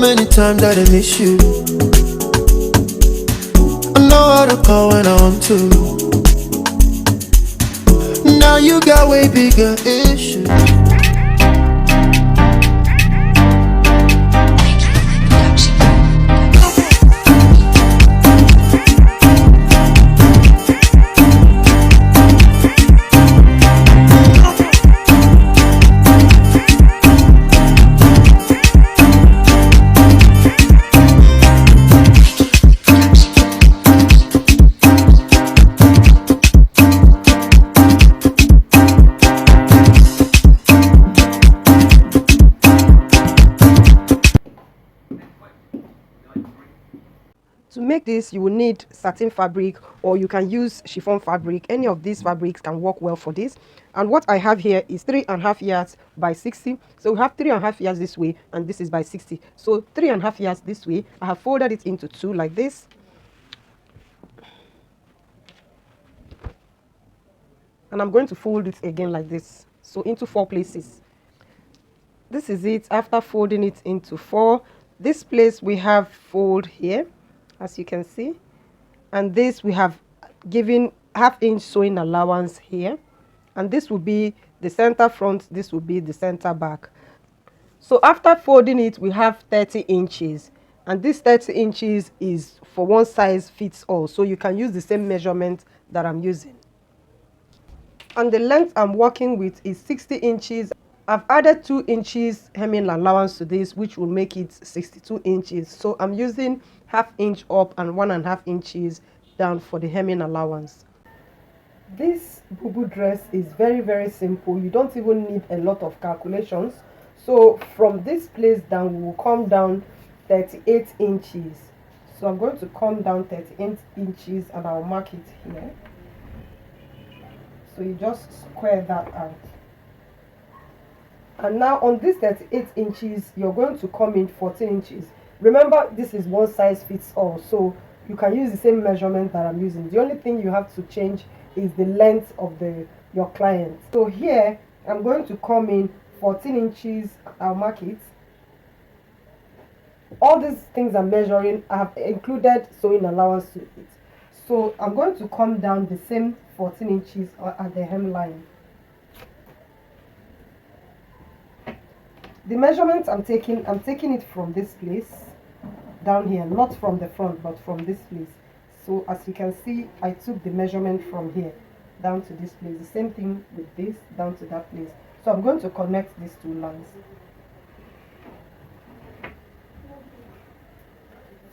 many times that I miss you. I know how to call when I want to. Now you got way bigger issues. To make this, you will need satin fabric, or you can use chiffon fabric. Any of these fabrics can work well for this. And what I have here is 3.5 yards by 60. So we have 3.5 yards this way, and this is by 60. So 3.5 yards this way. I have folded it into two like this. And I'm going to fold it again like this. So into 4 places. This is it after folding it into 4. This place we have fold here, as you can see, and this we have given 1/2 inch sewing allowance here, and this will be the center front, this will be the center back. So after folding it, we have 30 inches, and this 30 inches is for one size fits all, so you can use the same measurement that I'm using. And the length I'm working with is 60 inches. I've added 2 inches hemming allowance to this, which will make it 62 inches. So I'm using 1/2 inch up and 1.5 inches down for the hemming allowance. This Bubu dress is very simple. You don't even need a lot of calculations. So from this place down, we will come down 38 inches. So I'm going to come down 38 inches and I'll mark it here. So you just square that out. And now on this 38 inches, you're going to come in 14 inches. Remember, this is one size fits all, so you can use the same measurement that I'm using. The only thing you have to change is the length of your client. So here, I'm going to come in 14 inches, I'll mark it. All these things I'm measuring, I have included sewing allowance to it. So I'm going to come down the same 14 inches at the hemline. The measurements I'm taking it from this place down here, not from the front but from this place. So as you can see, I took the measurement from here down to this place. The same thing with this down to that place. So I'm going to connect these two lines.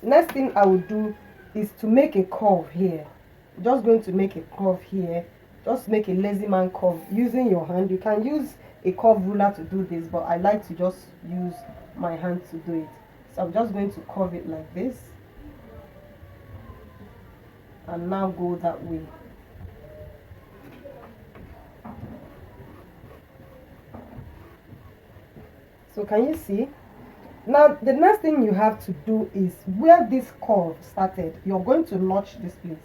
Next thing I will do is to make a curve here. Just going to make a curve here. Just make a lazy man curve using your hand. You can use a curve ruler to do this, but I like to just use my hand to do it. So I'm just going to curve it like this and now go that way. So can you see? Now the next thing you have to do is where this curve started, you're going to notch this place.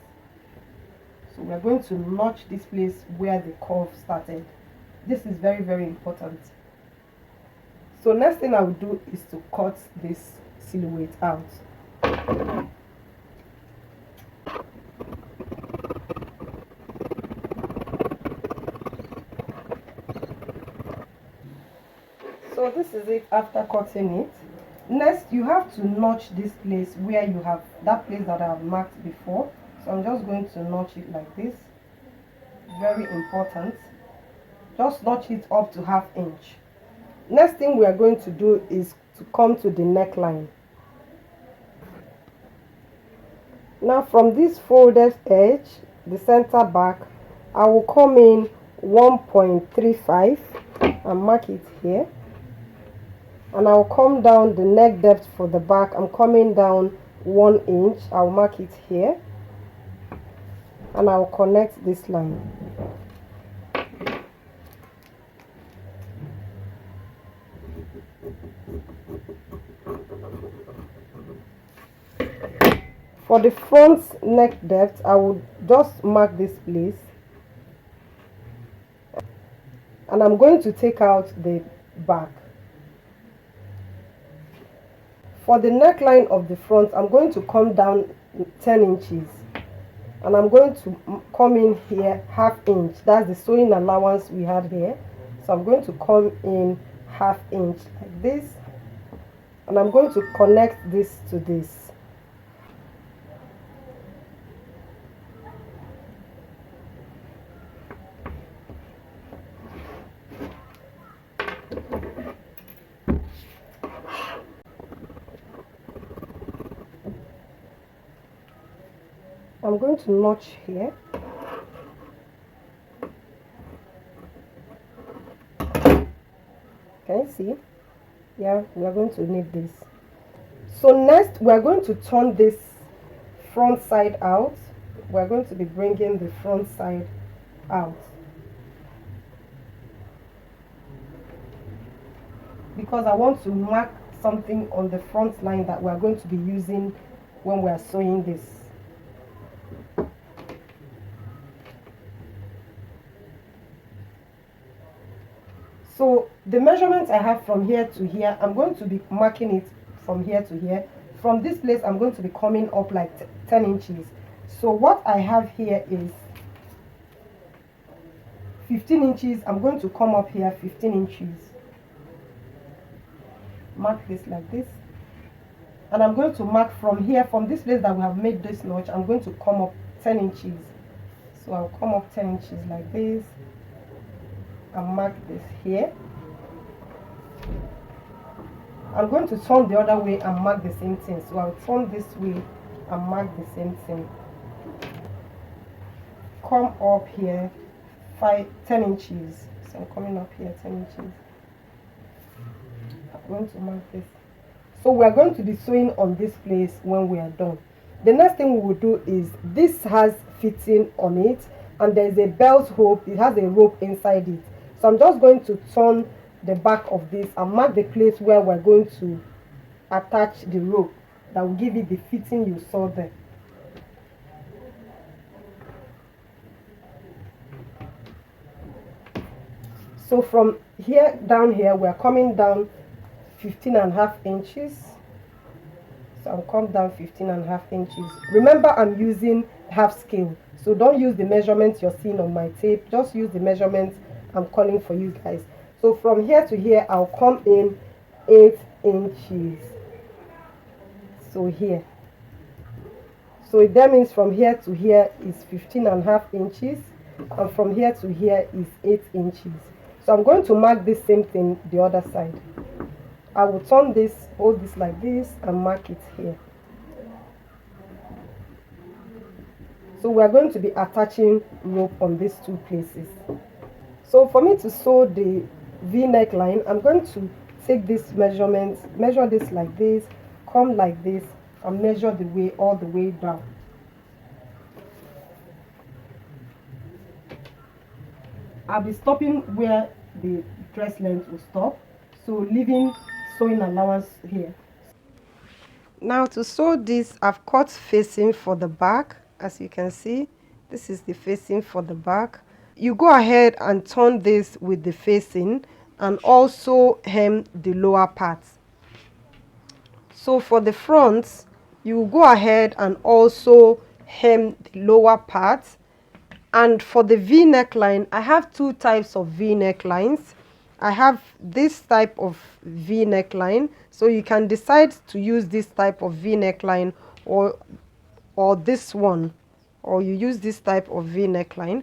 So we're going to notch this place where the curve started. This is very important. So next thing I will do is to cut this silhouette out. So this is it after cutting it. Next, you have to notch this place where you have that place that I have marked before. So I'm just going to notch it like this. Very important. Just notch it up to 1/2 inch. Next thing we are going to do is to come to the neckline. Now from this folded edge, the center back, I will come in 1.35 and mark it here. And I'll come down the neck depth for the back. I'm coming down 1 inch. I'll mark it here. And I'll connect this line. For the front neck depth, I will just mark this place. And I'm going to take out the back. For the neckline of the front, I'm going to come down 10 inches, and I'm going to come in here ½ inch. That's the sewing allowance we had here. So I'm going to come in ½ inch like this, and I'm going to connect this to this. I'm going to notch here. Can you see? Yeah, we are going to need this. So next we are going to turn this front side out. We're going to be bringing the front side out, because I want to mark something on the front line that we're going to be using when we're sewing this. So the measurements I have from here to here, I'm going to be marking it from here to here. From this place, I'm going to be coming up like 10 inches. So what I have here is 15 inches. I'm going to come up here 15 inches. Mark this like this. And I'm going to mark from here, from this place that we have made this notch, I'm going to come up 10 inches. So I'll come up 10 inches like this and mark this here. I'm going to turn the other way and mark the same thing. So I'll turn this way and mark the same thing. Come up here 10 inches. So I'm coming up here 10 inches. I'm going to mark this. So we are going to be sewing on this place when we are done. The next thing we will do is, this has fitting on it, and there is a belt hook. It has a rope inside it. So I'm just going to turn the back of this and mark the place where we're going to attach the rope that will give it the fitting you saw there. So from here down here, we're coming down 15.5 inches. So I'll come down 15.5 inches. Remember, I'm using half scale, so don't use the measurements you're seeing on my tape. Just use the measurements I'm calling for you guys. So from here to here, I'll come in 8 inches. So here, so that means from here to here is 15.5 inches, and from here to here is 8 inches. So I'm going to mark this same thing the other side. I will turn this, hold this like this, and mark it here. So we are going to be attaching rope on these two places. So for me to sew the V-neck line, I'm going to take this measurement, measure this like this, come like this, and measure the way all the way down. I'll be stopping where the dress length will stop, so leaving sewing allowance here. Now to sew this, I've cut facing for the back. As you can see, this is the facing for the back. You go ahead and turn this with the facing, and also hem the lower part. So for the front, you go ahead and also hem the lower part. And for the V neckline, I have two types of V necklines. I have this type of V neckline, so you can decide to use this type of V neckline or this one, or you use this type of V neckline.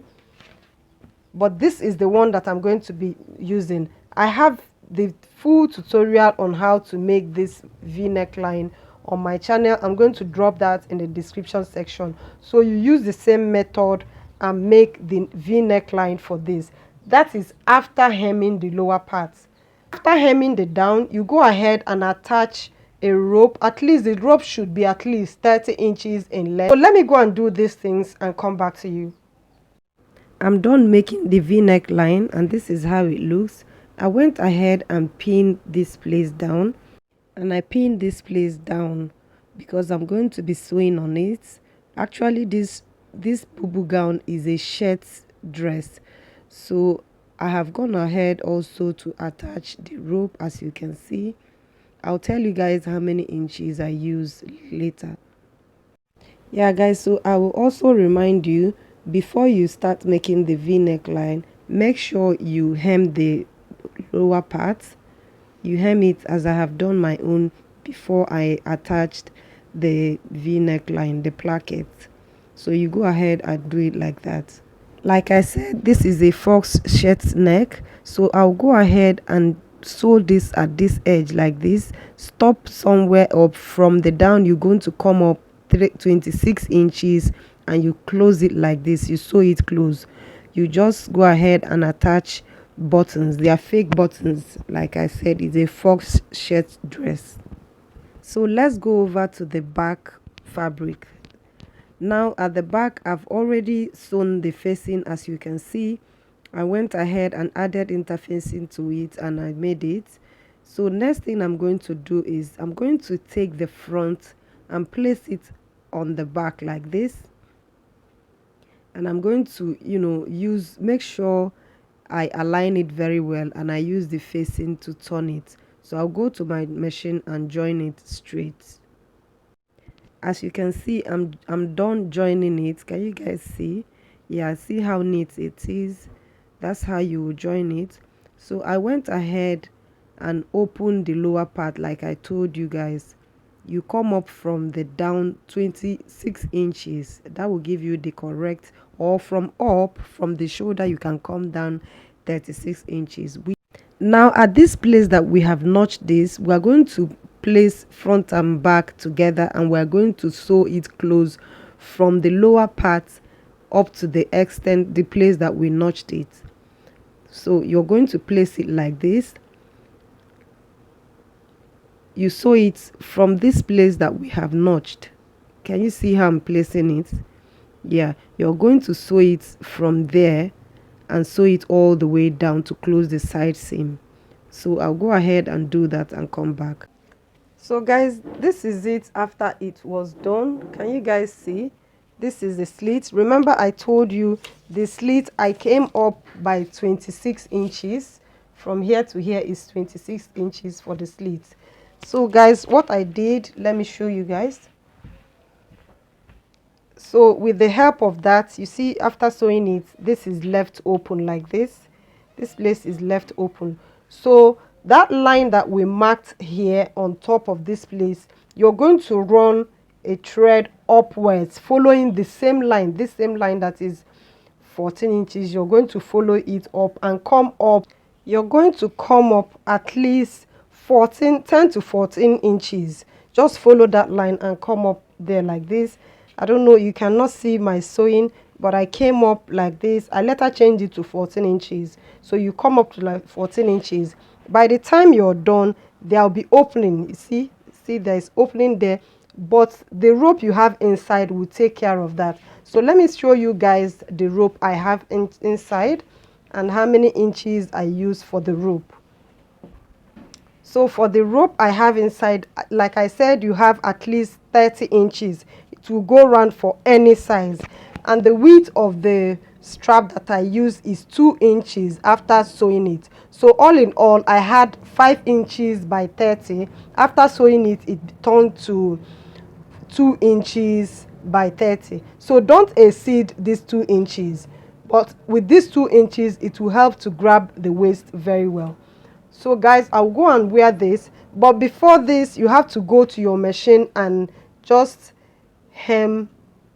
But this is the one that I'm going to be using. I have the full tutorial on how to make this V neckline on my channel. I'm going to drop that in the description section, so you use the same method and make the V neckline for this. That is after hemming the lower parts. After hemming the down, you go ahead and attach a rope. At least the rope should be at least 30 inches in length. So let me go and do these things and come back to you. I'm done making the V neckline, and this is how it looks. I went ahead and pinned this place down, and I pinned this place down because I'm going to be sewing on it. Actually, this Bubu gown is a shirt dress, so I have gone ahead also to attach the rope. As you can see, I'll tell you guys how many inches I use later. Yeah guys, so I will also remind you, before you start making the V neckline, make sure you hem the lower part. You hem it as I have done my own before I attached the V neckline, the placket. So you go ahead and do it like that. Like I said, this is a fox shirt neck, so I'll go ahead and sew this at this edge like this. Stop somewhere up. From the down you're going to come up 26 inches and you close it like this. You sew it close. You just go ahead and attach buttons. They are fake buttons. Like I said, it's a fox shirt dress. So let's go over to the back fabric. Now at the back, I've already sewn the facing. As you can see, I went ahead and added interfacing to it and I made it. So next thing I'm going to do is I'm going to take the front and place it on the back like this, and I'm going to make sure I align it very well, and I use the facing to turn it. So I'll go to my machine and join it straight. As you can see, I'm done joining it. Can you guys see? Yeah, see how neat it is. That's how you will join it. So I went ahead and opened the lower part like I told you guys. You come up from the down 26 inches. That will give you the correct, or from up from the shoulder you can come down 36 inches. Now at this place that we have notched this, we are going to place front and back together, and we are going to sew it close from the lower part up to the extent, the place that we notched it. So you're going to place it like this. You sew it from this place that we have notched. Can you see how I'm placing it? Yeah, you're going to sew it from there and sew it all the way down to close the side seam. So I'll go ahead and do that and come back. So guys, this is it after it was done. Can you guys see? This is the slit. Remember I told you the slit, I came up by 26 inches. From here to here is 26 inches for the slit. So guys, what I did, let me show you guys. So with the help of that, you see, after sewing it, this is left open like this. This place is left open. So that line that we marked here on top of this place, you're going to run a thread upwards following the same line, this same line that is 14 inches. You're going to follow it up and come up. You're going to come up at least 10 to 14 inches. Just follow that line and come up there like this. I don't know, you cannot see my sewing, but I came up like this. I later changed it to 14 inches. So you come up to like 14 inches. By the time you're done, there'll be opening. You see there's opening there, but the rope you have inside will take care of that. So let me show you guys the rope I have inside and how many inches I use for the rope. So for the rope I have inside, like I said, you have at least 30 inches. It will go round for any size. And the width of the strap that I use is 2 inches after sewing it. So all in all, I had 5 inches by 30. After sewing it, it turned to 2 inches by 30. So don't exceed these 2 inches. But with these 2 inches, it will help to grab the waist very well. So guys, I'll go and wear this, but before this you have to go to your machine and just hem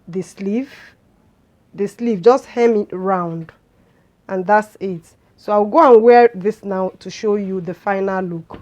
the sleeve, just hem it round, and that's it. So I'll go and wear this now to show you the final look.